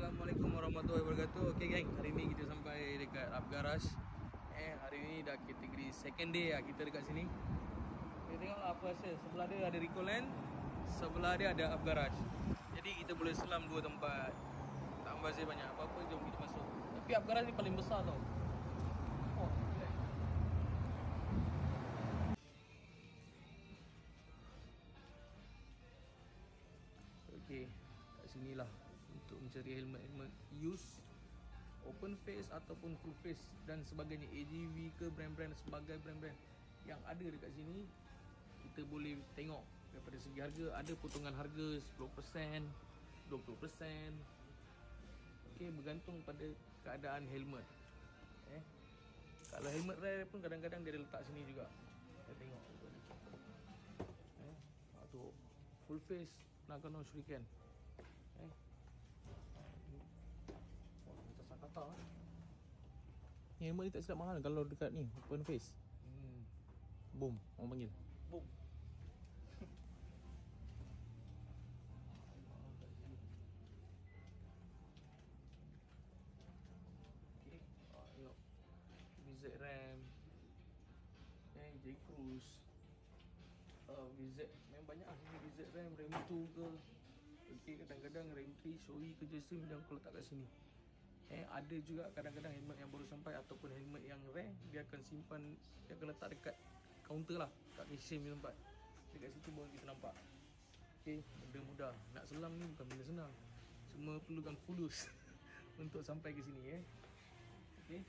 Assalamualaikum warahmatullahi wabarakatuh. Okay geng, hari ni kita sampai dekat Up Garage. Hari ni dah kategori second day lah kita dekat sini. Kita tengok lah apa hasil. Sebelah dia ada Ricoland, sebelah dia ada Up Garage. Jadi kita boleh selam dua tempat. Tak membazir banyak apa-apa, jom kita masuk. Tapi Up Garage ni paling besar tau. Oh, okay, kat sinilah untuk mencari helmet-helmet use open face ataupun full face dan sebagainya, AGV ke brand-brand, sebagai brand-brand yang ada dekat sini. Kita boleh tengok daripada segi harga, ada potongan harga 10%, 20%. Okay, bergantung pada keadaan helmet. Kalau helmet rare pun kadang-kadang dia letak sini juga. Kita tengok tu full face Nagano Shuriken. Macam Sakata ni helmet ni tak silap mahal kalau dekat ni open face. Boom, orang panggil boom. Okay, tengok VZ RAM, J Cruise, VZ memang banyak lah sini. VZ RAM, RAM 2 ke. Okay, kadang-kadang RAM 3 Shoei ke JSIM dia akan letak kat sini. Ada juga kadang-kadang helmet yang baru sampai ataupun helmet yang rare, dia akan simpan, dia akan letak dekat kaunter lah, kat mesin punya tempat. Dekat situ baru kita nampak. Okay, benda mudah. Nak selam ni bukan benda senang. Cuma perlukan fulus untuk sampai ke sini. Okay,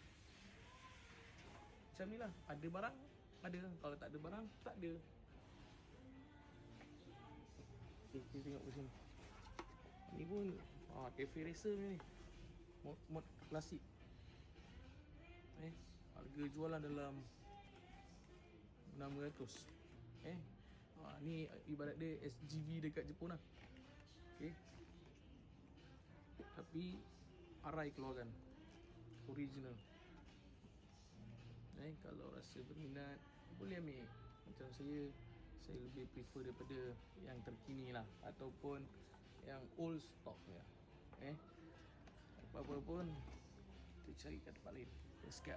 macam ni lah. Ada barang, ada. Kalau tak ada barang, tak ada. Okay, kita tengok ke sini. Ni pun cafe racer ni, mod klasik. Harga jualan dalam 600. Ni ibarat dia SGV dekat Jepun lah. Okay, tapi Arai keluarkan original. Kalau rasa berminat boleh ambil. Macam saya lebih prefer daripada yang terkini lah, ataupun yang old stock ya. Apa-apa pun kita cari kat tempat lain. Let's go.